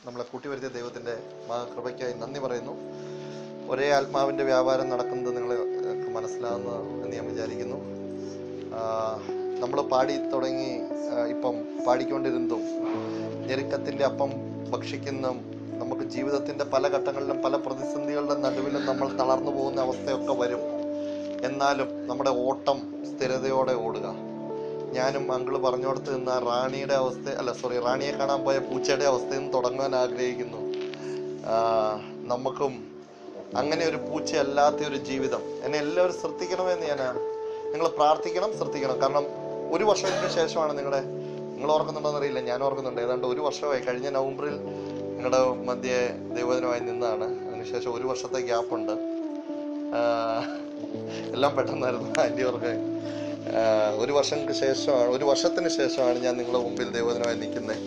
നമ്മളെ കൂട്ടിവരുത്തിയ ദൈവത്തിൻ്റെ കൃപയ്ക്കായി നന്ദി പറയുന്നു. ഒരേ ആത്മാവിൻ്റെ വ്യാപാരം നടക്കുന്നത് നിങ്ങൾക്ക് മനസ്സിലാകുന്നു എന്ന് ഞാൻ വിചാരിക്കുന്നു. നമ്മൾ പാടി തുടങ്ങി, ഇപ്പം പാടിക്കൊണ്ടിരുന്നതും ഞെരുക്കത്തിൻ്റെ അപ്പം ഭക്ഷിക്കുന്നതും നമുക്ക് ജീവിതത്തിൻ്റെ പല ഘട്ടങ്ങളിലും പല പ്രതിസന്ധികളുടെ നടുവിലും നമ്മൾ തളർന്നു പോകുന്ന അവസ്ഥയൊക്കെ വരും. എന്നാലും നമ്മുടെ ഓട്ടം സ്ഥിരതയോടെ ഓടുക. ഞാനും അങ്കിള് പറഞ്ഞോടത്ത് നിന്ന് റാണിയുടെ റാണിയെ കാണാൻ പോയ പൂച്ചയുടെ അവസ്ഥയിൽ നിന്ന് തുടങ്ങാൻ ആഗ്രഹിക്കുന്നു. നമുക്കും അങ്ങനെ ഒരു പൂച്ചയല്ലാത്ത ഒരു ജീവിതം. എന്നെ എല്ലാവരും ശ്രദ്ധിക്കണമെന്ന് നിങ്ങൾ പ്രാർത്ഥിക്കണം, ശ്രദ്ധിക്കണം. കാരണം ഒരു വർഷത്തിന് ശേഷമാണ് നിങ്ങൾ ഓർക്കുന്നുണ്ടോന്ന് അറിയില്ല, ഞാൻ ഓർക്കുന്നുണ്ട്. ഏതാണ്ട് ഒരു വർഷമായി. കഴിഞ്ഞ നവംബറിൽ നിങ്ങളുടെ മധ്യേ ദൈവദിനമായി നിന്നാണ്. അതിനുശേഷം ഒരു വർഷത്തെ ഗ്യാപ്പുണ്ട്. എല്ലാം പെട്ടെന്നായിരുന്നു ആൻറ്റി ഓർക്കാൻ. ഒരു വർഷത്തിന് ശേഷമാണ് ഞാൻ നിങ്ങളുടെ മുമ്പിൽ ദൈവദിനമായി നിൽക്കുന്നത്.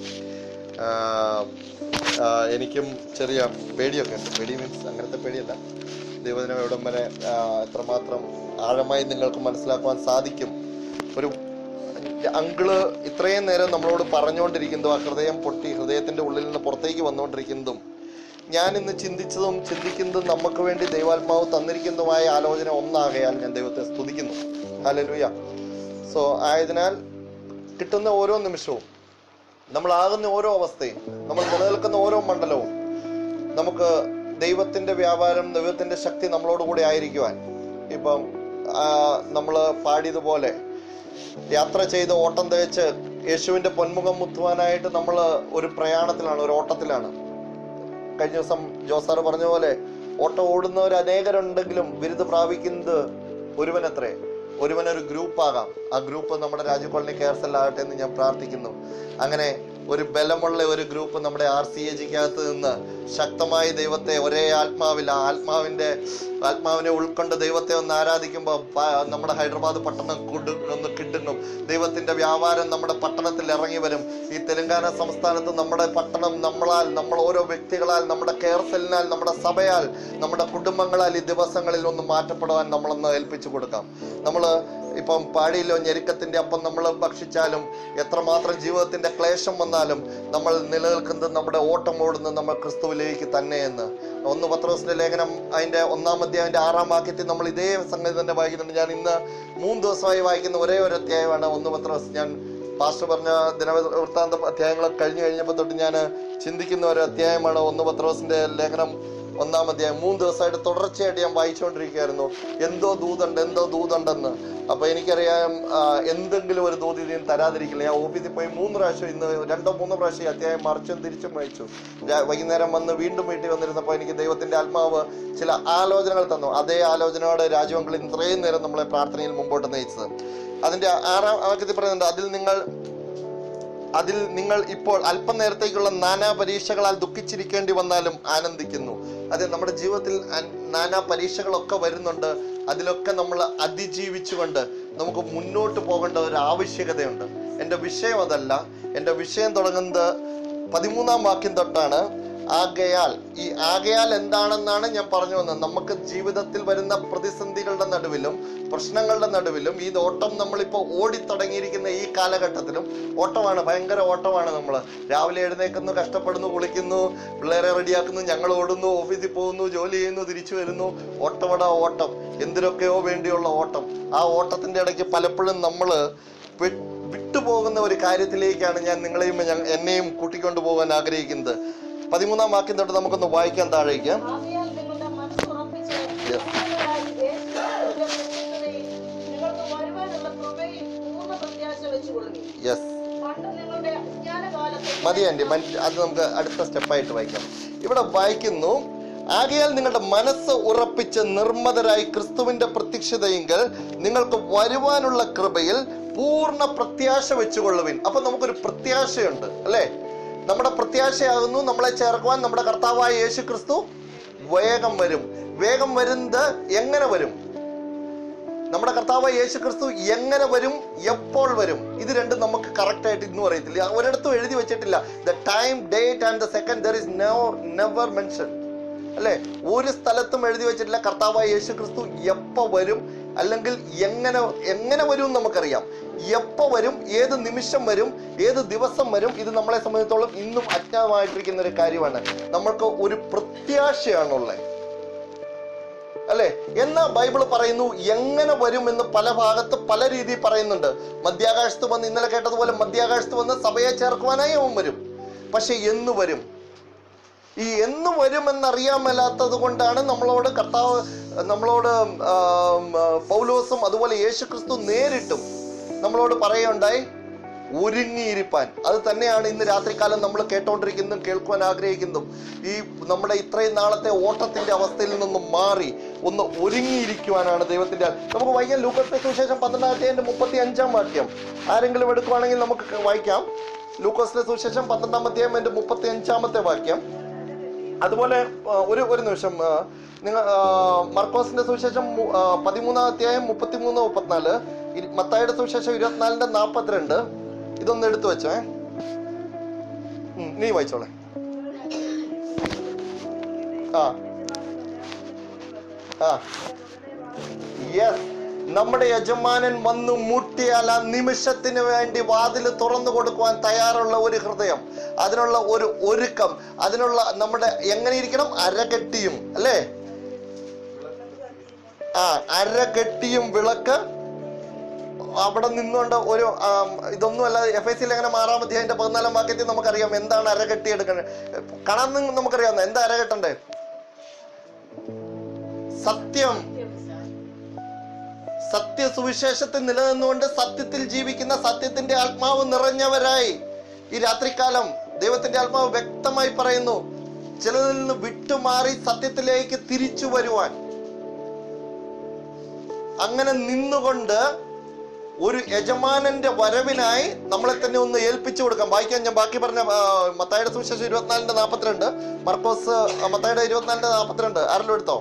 എനിക്കും ചെറിയ പേടിയൊക്കെ ഉണ്ട്. പേടി മീൻസ് അങ്ങനത്തെ പേടിയല്ല. ദൈവദിനം എവിടം വരെ എത്രമാത്രം ആഴമായി നിങ്ങൾക്ക് മനസ്സിലാക്കുവാൻ സാധിക്കും. ഒരു അങ്കിള് ഇത്രയും നേരം നമ്മളോട് പറഞ്ഞുകൊണ്ടിരിക്കുന്നതും ആ ഹൃദയം പൊട്ടി ഹൃദയത്തിൻ്റെ ഉള്ളിൽ നിന്ന് പുറത്തേക്ക് വന്നുകൊണ്ടിരിക്കുന്നതും ഞാൻ ഇന്ന് ചിന്തിക്കുന്നതും നമുക്ക് വേണ്ടി ദൈവാത്മാവ് തന്നിരിക്കുന്നതുമായ ആലോചന ഒന്നാകയാൽ ഞാൻ ദൈവത്തെ സ്തുതിക്കുന്നു. ഹല്ലേലൂയ. സോ ആയതിനാൽ കിട്ടുന്ന ഓരോ നിമിഷവും, നമ്മളാകുന്ന ഓരോ അവസ്ഥയും, നമ്മൾ നിലനിൽക്കുന്ന ഓരോ മണ്ഡലവും നമുക്ക് ദൈവത്തിൻ്റെ വ്യാപാരം, ദൈവത്തിൻ്റെ ശക്തി നമ്മളോടുകൂടി ആയിരിക്കുവാൻ. ഇപ്പം നമ്മൾ പാടിയതുപോലെ യാത്ര ചെയ്ത് ഓട്ടം തേച്ച് യേശുവിൻ്റെ പൊന്മുഖം മുത്തുവാനായിട്ട് നമ്മൾ ഒരു പ്രയാണത്തിലാണ്, ഒരു ഓട്ടത്തിലാണ്. കഴിഞ്ഞ ദിവസം ജോസാറ് പറഞ്ഞ പോലെ ഓട്ടം ഓടുന്നവർ അനേകരുണ്ടെങ്കിലും ബിരുദ പ്രാപിക്കുന്നത് ഒരുവനത്രേ. ഒരുവനൊരു ഗ്രൂപ്പാകാം. ആ ഗ്രൂപ്പ് നമ്മുടെ രാജു കോളനി കെയർസെല്ലാകട്ടെ എന്ന് ഞാൻ പ്രാർത്ഥിക്കുന്നു. അങ്ങനെ ഒരു ബലമുള്ള ഒരു ഗ്രൂപ്പ് നമ്മുടെ RCAGക്കകത്ത് നിന്ന് ശക്തമായി ദൈവത്തെ ഒരേ ആത്മാവിൽ, ആത്മാവിനെ ഉൾക്കൊണ്ട് ദൈവത്തെ ഒന്ന് ആരാധിക്കുമ്പോൾ നമ്മുടെ ഹൈദരാബാദ് പട്ടണം ഒന്ന് കിട്ടുങ്ങും. ദൈവത്തിന്റെ വ്യാപാരം നമ്മുടെ പട്ടണത്തിൽ ഇറങ്ങി വരും. ഈ തെലങ്കാന സംസ്ഥാനത്ത് നമ്മുടെ പട്ടണം നമ്മൾ ഓരോ വ്യക്തികളാൽ, നമ്മുടെ കെയർസെല്ലിനാൽ, നമ്മുടെ സഭയാൽ, നമ്മുടെ കുടുംബങ്ങളാൽ ഈ ദിവസങ്ങളിൽ ഒന്ന് മാറ്റപ്പെടുവാൻ നമ്മളൊന്ന് ഏൽപ്പിച്ചു കൊടുക്കാം. നമ്മൾ ഇപ്പം പാടിയില്ലോ, ഞെരുക്കത്തിന്റെ അപ്പം നമ്മൾ ഭക്ഷിച്ചാലും എത്രമാത്രം ജീവിതത്തിന്റെ ക്ലേശം വന്നാലും നമ്മൾ നിലനിൽക്കുന്നത്, നമ്മുടെ ഓട്ടം ഓടുന്നത് നമ്മൾ ക്രിസ്തുവിലേക്ക് തന്നെയെന്ന് 1 പത്രോസിന്റെ ലേഖനം അതിന്റെ 1-ാം അധ്യായത്തിന്റെ 6-ാം വാക്യത്തിൽ നമ്മൾ ഇതേ സംഗതി തന്നെ വായിക്കുന്നുണ്ട്. ഞാൻ ഇന്ന് 3 ദിവസമായി വായിക്കുന്ന ഒരേ ഒരു അധ്യായമാണ് 1 പത്രോസ്. ഞാൻ പാസ്റ്റർ പറഞ്ഞ ദിനവൃത്താന്ത അധ്യായങ്ങൾ കഴിഞ്ഞപ്പോൾ തൊട്ട് ഞാൻ ചിന്തിക്കുന്ന ഒരു അധ്യായമാണ് 1 പത്രോസിന്റെ ലേഖനം 1-ാം അധ്യായം. 3 ദിവസമായിട്ട് തുടർച്ചയായിട്ട് ഞാൻ വായിച്ചുകൊണ്ടിരിക്കുകയായിരുന്നു. എന്തോ ദൂതുണ്ടെന്ന്. അപ്പൊ എനിക്കറിയാം എന്തെങ്കിലും ഒരു ദൂത് ഇതിന് തരാതിരിക്കില്ല. ഞാൻ ഓഫീസിൽ പോയി 3 പ്രാവശ്യം, ഇന്ന് 2-3 പ്രാവശ്യം ഈ അധ്യായം മറിച്ചും തിരിച്ചും വായിച്ചു. വൈകുന്നേരം വന്ന് വീണ്ടും വീട്ടിൽ വന്നിരുന്നപ്പോൾ എനിക്ക് ദൈവത്തിന്റെ ആത്മാവ് ചില ആലോചനകൾ തന്നു. അതേ ആലോചനയോടെ രാജുവെങ്കിൽ ഇത്രയും നേരം നമ്മളെ പ്രാർത്ഥനയിൽ മുമ്പോട്ട് നയിച്ചത്. അതിന്റെ 6-ാം വാക്യത്തിൽ പറയുന്നുണ്ട്, അതിൽ നിങ്ങൾ ഇപ്പോൾ അല്പനേരത്തേക്കുള്ള നാനാ പരീക്ഷകളാൽ ദുഃഖിച്ചിരിക്കേണ്ടി വന്നാലും ആനന്ദിക്കുന്നു. അതെ, നമ്മുടെ ജീവിതത്തിൽ നാനാ പരീക്ഷകളൊക്കെ വരുന്നുണ്ട്. അതിലൊക്കെ നമ്മൾ അതിജീവിച്ചുകൊണ്ട് നമുക്ക് മുന്നോട്ട് പോകേണ്ട ഒരു ആവശ്യകതയുണ്ട്. എൻ്റെ വിഷയം അതല്ല. എൻ്റെ വിഷയം തുടങ്ങുന്നത് 13-ാം വാക്യം തൊട്ടാണ്. ആകയാൽ എന്താണെന്നാണ് ഞാൻ പറഞ്ഞു വന്നത്. നമുക്ക് ജീവിതത്തിൽ വരുന്ന പ്രതിസന്ധികളുടെ നടുവിലും പ്രശ്നങ്ങളുടെ നടുവിലും ഈ ഓട്ടം നമ്മളിപ്പോൾ ഓടിത്തുടങ്ങിയിരിക്കുന്ന ഈ കാലഘട്ടത്തിലും ഓട്ടമാണ്, ഭയങ്കര ഓട്ടമാണ്. നമ്മൾ രാവിലെ എഴുന്നേൽക്കുന്നു, കഷ്ടപ്പെടുന്നു, കുളിക്കുന്നു, പിള്ളേരെ റെഡിയാക്കുന്നു, ഞങ്ങൾ ഓടുന്നു, ഓഫീസിൽ പോകുന്നു, ജോലി ചെയ്യുന്നു, തിരിച്ചു വരുന്നു. ഓട്ടം, എന്തിനൊക്കെയോ വേണ്ടിയുള്ള ഓട്ടം. ആ ഓട്ടത്തിന്റെ ഇടയ്ക്ക് പലപ്പോഴും നമ്മൾ വിട്ടുപോകുന്ന ഒരു കാര്യത്തിലേക്കാണ് ഞാൻ നിങ്ങളെയും എന്നെയും കൂട്ടിക്കൊണ്ടു പോകാൻ ആഗ്രഹിക്കുന്നത്. 13-ാം വാക്യം തൊട്ട് നമുക്കൊന്ന് വായിക്കാൻ താഴേക്ക്. മതി ആൻറ്റി, അത് നമുക്ക് അടുത്ത സ്റ്റെപ്പായിട്ട് വായിക്കാം. ഇവിടെ വായിക്കുന്നു, ആകയാൽ നിങ്ങളുടെ മനസ്സ് ഉറപ്പിച്ച് നിർമ്മതരായി ക്രിസ്തുവിന്റെ പ്രത്യക്ഷതയെങ്കിൽ നിങ്ങൾക്ക് വരുവാനുള്ള കൃപയിൽ പൂർണ്ണ പ്രത്യാശ വെച്ചുകൊള്ളുവിൻ. അപ്പൊ നമുക്കൊരു പ്രത്യാശയുണ്ട് അല്ലേ? നമ്മുടെ പ്രത്യാശയാകുന്നു നമ്മളെ ചേർക്കുവാൻ നമ്മുടെ കർത്താവായ യേശു ക്രിസ്തു വേഗം വരും. വേഗം വരുന്നത് എങ്ങനെ വരും? നമ്മുടെ കർത്താവായ യേശു ക്രിസ്തു എങ്ങനെ വരും, എപ്പോൾ വരും? ഇത് രണ്ടും നമുക്ക് കറക്റ്റ് ആയിട്ട് ഇന്നും അറിയത്തില്ല. ഒരിടത്തും എഴുതി വെച്ചിട്ടില്ല. The time, date and the second there is never mention അല്ലെ? ഒരു സ്ഥലത്തും എഴുതി വെച്ചിട്ടില്ല കർത്താവായ യേശു ക്രിസ്തു എപ്പോൾ വരും, അല്ലെങ്കിൽ എങ്ങനെ വരും നമുക്കറിയാം. എപ്പോ വരും, ഏത് നിമിഷം വരും, ഏത് ദിവസം വരും, ഇത് നമ്മളെ സംബന്ധിച്ചിടത്തോളം ഇന്നും അജ്ഞാതമായിട്ടിരിക്കുന്ന ഒരു കാര്യമാണ്. നമ്മൾക്ക് ഒരു പ്രത്യാശയാണുള്ളത്, അല്ലെ? എന്നാ ബൈബിൾ പറയുന്നു എങ്ങനെ വരും എന്ന് പല ഭാഗത്ത് പല രീതിയിൽ പറയുന്നുണ്ട്. മധ്യാകാശത്ത് വന്ന്, ഇന്നലെ കേട്ടതുപോലെ മധ്യാകാശത്ത് വന്ന് സഭയെ ചേർക്കുവാനായി അവൻ വരും. പക്ഷെ എന്ന് വരും? ഈ എന്ന് വരുമെന്നറിയാൻ മേലാത്തത് കൊണ്ടാണ് നമ്മളോട് പൗലോസും അതുപോലെ യേശുക്രിസ്തു നേരിട്ടും നമ്മളോട് പറയുകയുണ്ടായി, ഒരുങ്ങിയിരിപ്പാൻ. അത് തന്നെയാണ് ഇന്ന് രാത്രികാലം നമ്മൾ കേട്ടോണ്ടിരിക്കുന്നതും കേൾക്കുവാൻ ആഗ്രഹിക്കുന്നതും. ഈ നമ്മുടെ ഇത്രയും നാളത്തെ ഓട്ടത്തിന്റെ അവസ്ഥയിൽ നിന്നും മാറി ഒന്ന് ഒരുങ്ങിയിരിക്കുവാനാണ് ദൈവത്തിന്റെ. നമുക്ക് വായിക്കാം ലൂക്കോസിന്റെ സുവിശേഷം 12-35 വാക്യം. ആരെങ്കിലും എടുക്കുവാണെങ്കിൽ നമുക്ക് വായിക്കാം. ലൂക്കോസിന്റെ സുവിശേഷം 12-35 വാക്യം. അതുപോലെ ഒരു നിമിഷം, നിങ്ങൾ മർക്കോസിന്റെ സുവിശേഷം 13-33-34, മത്തായിയുടെ സുവിശേഷം 24-42. ഇതൊന്ന് എടുത്തു വെച്ചേ. നീ വായിച്ചോളെ. യെസ്, നമ്മുടെ യജമാനൻ വന്നു മുട്ടിയാൽ ആ നിമിഷത്തിന് വേണ്ടി വാതിൽ തുറന്നു കൊടുക്കുവാൻ തയ്യാറുള്ള ഒരു ഹൃദയം, അതിനുള്ള ഒരു ഒരുക്കം, അതിനുള്ള നമ്മുടെ എങ്ങനെ ഇരിക്കണം? അരകെട്ടിയും, അല്ലേ? അരകെട്ടിയും വിളക്ക് അവിടെ നിന്നുകൊണ്ട് ഒരു ഇതൊന്നുമല്ല. എഫേസ്യയിൽ എങ്ങനെ 6-ാം അധ്യായത്തിന്റെ 14-ാം വാക്യത്തിൽ നമുക്കറിയാം എന്താണ് അരകെട്ടി എടുക്കേണ്ടത്. കാണാൻ നമുക്കറിയാവുന്ന എന്താ അരകെട്ടണ്ടേ? സത്യം. സത്യസുവിശേഷത്തിൽ നിലനിന്നുകൊണ്ട് സത്യത്തിൽ ജീവിക്കുന്ന, സത്യത്തിന്റെ ആത്മാവ് നിറഞ്ഞവരായി ഈ രാത്രികാലം ദൈവത്തിന്റെ ആത്മാവ് വ്യക്തമായി പറയുന്നു, ചിലതിൽ നിന്ന് വിട്ടുമാറി സത്യത്തിലേക്ക് തിരിച്ചു വരുവാൻ. അങ്ങനെ നിന്നുകൊണ്ട് ഒരു യജമാനന്റെ വരവിനായി നമ്മളെ തന്നെ ഒന്ന് ഏൽപ്പിച്ചു കൊടുക്കാം. വായിക്കാൻ ഞാൻ ബാക്കി പറഞ്ഞ മത്തായിയുടെ സുവിശേഷം 24-42, മർക്കോസ് മത്തായിയുടെ 24-42. ആരെല്ലാം എടുത്തോ?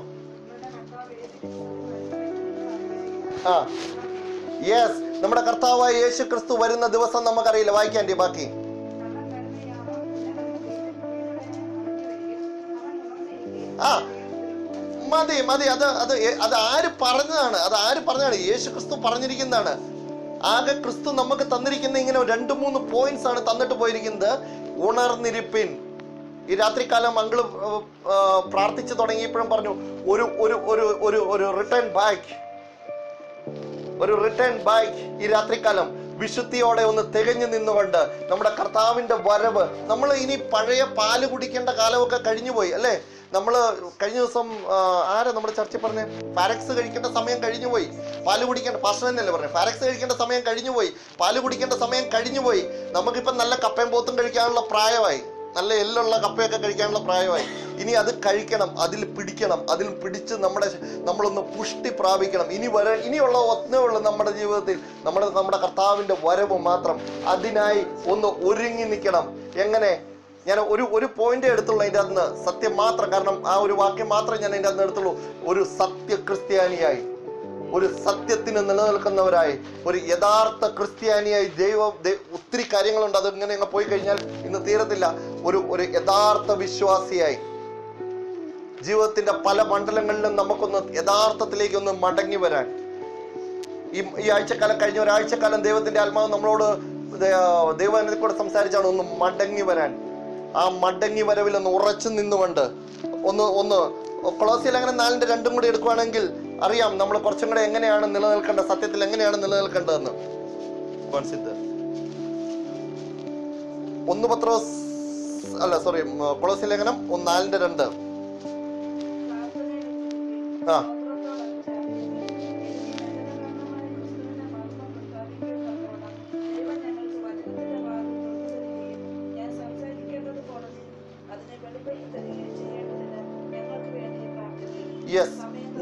യെസ്, നമ്മുടെ കർത്താവായ യേശു ക്രിസ്തു വരുന്ന ദിവസം നമുക്കറിയില്ല. വായിക്കാൻ ബാക്കി. മതി. അത് ആര് പറഞ്ഞതാണ്? യേശു ക്രിസ്തു പറഞ്ഞിരിക്കുന്നതാണ്. ആകെ ക്രിസ്തു നമുക്ക് തന്നിരിക്കുന്ന ഇങ്ങനെ 2-3 പോയിന്റ്സ് ആണ് തന്നിട്ട് പോയിരിക്കുന്നത്. ഉണർന്നിരിപ്പിൻ. ഈ രാത്രികാലം അങ്കിള് പ്രാർത്ഥിച്ചു തുടങ്ങിയപ്പോഴും പറഞ്ഞു ഒരു റിട്ടേൺ ബാക്ക്. ഈ രാത്രികാലം വിശുദ്ധിയോടെ ഒന്ന് തികഞ്ഞു നിന്നുകൊണ്ട് നമ്മുടെ കർത്താവിന്റെ വരവ്. നമ്മൾ ഇനി പഴയ പാല് കുടിക്കേണ്ട കാലമൊക്കെ കഴിഞ്ഞുപോയി, അല്ലേ? നമ്മള് കഴിഞ്ഞ ദിവസം നമ്മുടെ ചർച്ചയിൽ പറഞ്ഞ ഫാരക്സ് കഴിക്കേണ്ട സമയം കഴിഞ്ഞുപോയി. പാല് കുടിക്കേണ്ട പാസ്റ്റർ തന്നെയല്ലേ പറഞ്ഞു, ഫാരക്സ് കഴിക്കേണ്ട സമയം കഴിഞ്ഞുപോയി, പാല് കുടിക്കേണ്ട സമയം കഴിഞ്ഞുപോയി. നമുക്കിപ്പം നല്ല കപ്പയും പോത്തും കഴിക്കാനുള്ള പ്രായമായി, നല്ല എല്ലുള്ള കപ്പയൊക്കെ കഴിക്കാനുള്ള പ്രായമായി. ഇനി അത് കഴിക്കണം, അതിൽ പിടിക്കണം, അതിൽ പിടിച്ച് നമ്മളൊന്ന് പുഷ്ടി പ്രാപിക്കണം. ഇനിയുള്ള ഒന്നേ ഉള്ളൂ നമ്മുടെ ജീവിതത്തിൽ, നമ്മുടെ കർത്താവിന്റെ വരവ് മാത്രം. അതിനായി ഒന്ന് ഒരുങ്ങി നിൽക്കണം. എങ്ങനെ? ഞാൻ ഒരു പോയിന്റ് എടുത്തുള്ളൂ അതിൻ്റെ അകത്ത് നിന്ന്, സത്യം മാത്രം. കാരണം ആ ഒരു വാക്യം മാത്രമേ ഞാൻ അതിൻ്റെ അകത്ത് എടുത്തുള്ളൂ. ഒരു സത്യ ക്രിസ്ത്യാനിയായി, ഒരു സത്യത്തിന് നിലനിൽക്കുന്നവരായി, ഒരു യഥാർത്ഥ ക്രിസ്ത്യാനിയായി. ഒത്തിരി കാര്യങ്ങളുണ്ട്, അതിങ്ങനെ പോയി കഴിഞ്ഞാൽ ഇന്ന് തീരത്തില്ല. ഒരു യഥാർത്ഥ വിശ്വാസിയായി ജീവിതത്തിന്റെ പല മണ്ഡലങ്ങളിലും നമുക്കൊന്ന് യഥാർത്ഥത്തിലേക്ക് ഒന്ന് മടങ്ങി വരാൻ. ഈ ആഴ്ചക്കാലം, കഴിഞ്ഞ ഒരാഴ്ചക്കാലം ദൈവത്തിന്റെ ആത്മാവ് നമ്മളോട് ദൈവത്തിനെ കൂടെ സംസാരിച്ചാണ് ഒന്ന് മടങ്ങി വരാൻ. ആ മടങ്ങി വരവിൽ ഒന്ന് ഉറച്ചു നിന്നുകൊണ്ട് ഒന്ന് കൊളോസ്യയിൽ അങ്ങനെ 4:2 കൂടി എടുക്കുവാണെങ്കിൽ അറിയാം നമ്മൾ കുറച്ചും കൂടെ എങ്ങനെയാണ് നിലനിൽക്കേണ്ടത്, സത്യത്തിൽ എങ്ങനെയാണ് നിലനിൽക്കേണ്ടതെന്ന്. 1 പത്രോസ് കൊളോസ്യ ലേഖനം 4:2. യെസ്,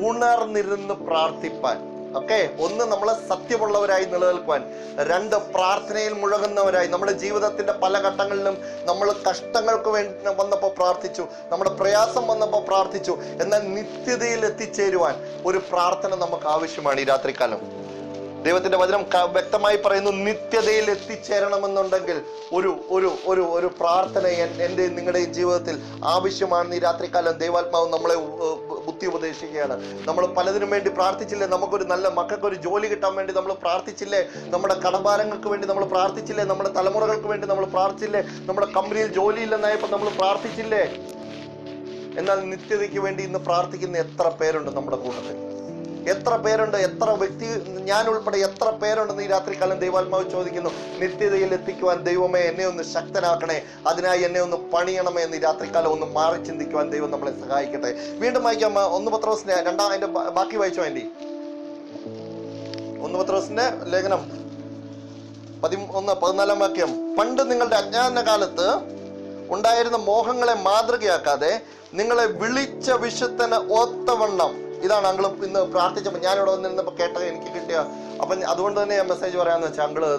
ഉണർന്നിരുന്ന് പ്രാർത്ഥിപ്പാൻ. ഓക്കെ, ഒന്ന് നമ്മളെ സത്യമുള്ളവരായി നിലനിൽക്കുവാൻ, 2 പ്രാർത്ഥനയിൽ മുഴങ്ങുന്നവരായി. നമ്മുടെ ജീവിതത്തിന്റെ പല ഘട്ടങ്ങളിലും നമ്മൾ കഷ്ടങ്ങൾക്ക് വേണ്ടി വന്നപ്പോൾ പ്രാർത്ഥിച്ചു, നമ്മുടെ പ്രയാസം വന്നപ്പോൾ പ്രാർത്ഥിച്ചു. എന്നാൽ നിത്യതയിൽ എത്തിച്ചേരുവാൻ ഒരു പ്രാർത്ഥന നമുക്ക് ആവശ്യമാണ് ഈ രാത്രികാലം. ദൈവത്തിന്റെ വചനം വ്യക്തമായി പറയുന്നു, നിത്യതയിൽ എത്തിച്ചേരണമെന്നുണ്ടെങ്കിൽ ഒരു ഒരു ഒരു ഒരു പ്രാർത്ഥന എൻ്റെ നിങ്ങളുടെയും ജീവിതത്തിൽ ആവശ്യമാണെന്ന് ഈ രാത്രികാലം ദൈവാത്മാവ് നമ്മളെ ബുദ്ധി ഉപദേശിക്കുകയാണ്. നമ്മൾ പലതിനും വേണ്ടി പ്രാർത്ഥിച്ചില്ലേ? നമുക്കൊരു നല്ല മക്കൾക്കൊരു ജോലി കിട്ടാൻ വേണ്ടി നമ്മൾ പ്രാർത്ഥിച്ചില്ലേ? നമ്മുടെ കടഭാരങ്ങൾക്ക് വേണ്ടി നമ്മൾ പ്രാർത്ഥിച്ചില്ലേ? നമ്മുടെ തലമുറകൾക്ക് വേണ്ടി നമ്മൾ പ്രാർത്ഥിച്ചില്ലേ? നമ്മുടെ കമ്പനിയിൽ ജോലിയില്ലെന്നായപ്പോൾ നമ്മൾ പ്രാർത്ഥിച്ചില്ലേ? എന്നാൽ നിത്യതയ്ക്ക് വേണ്ടി ഇന്ന് പ്രാർത്ഥിക്കുന്ന എത്ര പേരുണ്ട് നമ്മുടെ കൂട്ടത്തിൽ? എത്ര പേരുണ്ട്? എത്ര വ്യക്തി, ഞാൻ ഉൾപ്പെടെ എത്ര പേരുണ്ടെന്ന് ഈ രാത്രികാലം ദൈവാത്മാവ് ചോദിക്കുന്നു. നിത്യതയിൽ എത്തിക്കുവാൻ ദൈവമേ എന്നെ ഒന്ന് ശക്തനാക്കണേ, അതിനായി എന്നെ ഒന്ന് പണിയണമേ എന്ന് ഈ രാത്രികാലം ഒന്ന് മാറി ചിന്തിക്കുവാൻ ദൈവം നമ്മളെ സഹായിക്കട്ടെ. വീണ്ടും വായിക്കാം 1 പത്രോസിന്റെ അതിന്റെ ബാക്കി വായിച്ചോ ആൻറ്റി. 1 പത്രോസിന്റെ ലേഖനം 11-14 വാക്യം. പണ്ട് നിങ്ങളുടെ അജ്ഞാന കാലത്ത് ഉണ്ടായിരുന്ന മോഹങ്ങളെ മാതൃകയാക്കാതെ നിങ്ങളെ വിളിച്ച വിശുദ്ധന് ഒത്തവണ്ണം. ഇതാണ് അങ്കിള് ഇന്ന് പ്രാർത്ഥിച്ചപ്പോൾ ഞാനിവിടെ വന്നിരുന്നപ്പോൾ കേട്ടത് എനിക്ക് കിട്ടിയ. അപ്പം അതുകൊണ്ട് തന്നെ ഞാൻ മെസ്സേജ് പറയാമെന്ന് വെച്ചാൽ അങ്കിള്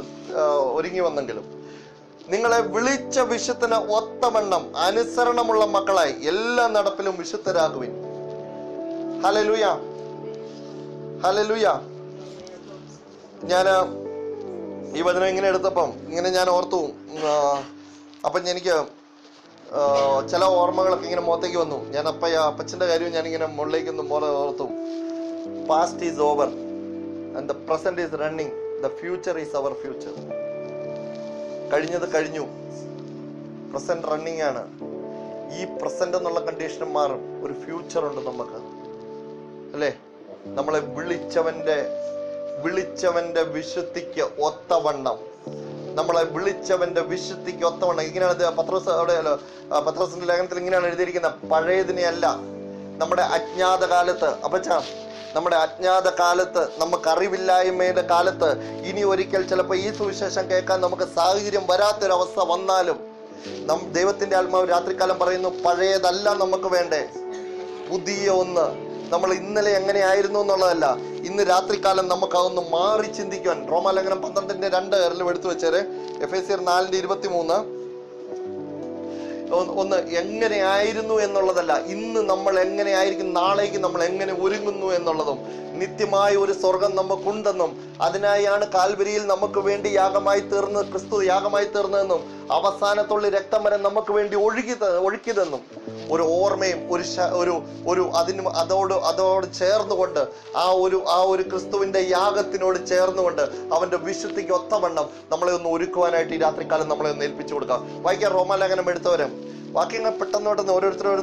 ഒരുങ്ങി വന്നെങ്കിലും, നിങ്ങളെ വിളിച്ച വിശുദ്ധന് ഒത്തവണ്ണം അനുസരണമുള്ള മക്കളായി എല്ലാ നടപ്പിലും വിശുദ്ധരാകുവിൻ. Hallelujah, hallelujah. ഞാൻ ഈ വചനം ഇങ്ങനെ എടുത്തപ്പം ഇങ്ങനെ ഞാൻ ഓർത്തു. അപ്പം എനിക്ക് ചില ഓർമ്മകളൊക്കെ ഇങ്ങനെ മുഖത്തേക്ക് വന്നു. ഞാൻ അപ്പച്ചൻ്റെ കാര്യം ഞാനിങ്ങനെ മുകളിലേക്കൊന്നും പോലെ ഓർത്തു. Past is over and the present is running, the future is our future. കഴിഞ്ഞത് കഴിഞ്ഞു, പ്രസന്റ് റണ്ണിങ് ആണ്. ഈ പ്രസന്റ് എന്നുള്ള കണ്ടീഷനും മാറും, ഒരു ഫ്യൂച്ചർ ഉണ്ട് നമുക്ക്, അല്ലേ? നമ്മളെ വിളിച്ചവന്റെ വിശുദ്ധിക്ക് ഒത്തവണ്ണം, നമ്മളെ വിളിച്ചവന്റെ വിശുദ്ധിക്ക് ഒത്തവണ്ണം. ഇങ്ങനെയാണ് പത്രോസ് അവിടെ പത്രോസിന്റെ ലേഖനത്തിൽ ഇങ്ങനെയാണ് എഴുതിയിരിക്കുന്നത്. പഴയതിനെയല്ല, നമ്മുടെ അജ്ഞാത കാലത്ത്, നമ്മുടെ അജ്ഞാത കാലത്ത്, നമുക്ക് അറിവില്ലായ്മയുടെ കാലത്ത്, ഇനി ഒരിക്കൽ ചിലപ്പോൾ ഈ സുവിശേഷം കേൾക്കാൻ നമുക്ക് സാഹചര്യം വരാത്തൊരവസ്ഥ വന്നാലും ദൈവത്തിന്റെ ആത്മാവ് രാത്രികാലം പറയുന്നു, പഴയതല്ല നമുക്ക് വേണ്ടേ, പുതിയ ഒന്ന്. നമ്മൾ ഇന്നലെ എങ്ങനെയായിരുന്നു എന്നുള്ളതല്ല, ഇന്ന് രാത്രികാലം നമുക്ക് അതൊന്ന് മാറി ചിന്തിക്കുവാൻ. റോമാലേഖനം 12:2 എല്ലാം എടുത്തു വെച്ചേരെ. എഫേസ്യർ 4:23. ഒന്ന് എങ്ങനെയായിരുന്നു എന്നുള്ളതല്ല, ഇന്ന് നമ്മൾ എങ്ങനെയായിരിക്കും, നാളേക്ക് നമ്മൾ എങ്ങനെ ഒരുങ്ങുന്നു എന്നുള്ളതും, നിത്യമായ ഒരു സ്വർഗം നമുക്കുണ്ടെന്നും അതിനായാണ് കാൽവരിയിൽ നമുക്ക് വേണ്ടി യാഗമായി തീർന്ന് ക്രിസ്തു യാഗമായി തീർന്നതെന്നും അവസാനത്തുള്ള രക്തം വരെ നമുക്ക് വേണ്ടി ഒഴുക്കിയതെന്നും ഒരു ഓർമ്മയും ഒരു അതോട് ചേർന്നുകൊണ്ട് ആ ഒരു ക്രിസ്തുവിന്റെ യാഗത്തിനോട് ചേർന്നുകൊണ്ട് അവന്റെ വിശുദ്ധിക്ക് ഒത്തവണ്ണം നമ്മളെ ഒന്ന് ഒരുക്കുവാനായിട്ട് ഈ രാത്രികാലം നമ്മളെ ഒന്ന് ഏൽപ്പിച്ചു കൊടുക്കാം. വായിക്കാൻ റോമാലേഖനം എടുത്തവരും വാക്യങ്ങൾ പെട്ടെന്ന് ഓരോരുത്തരും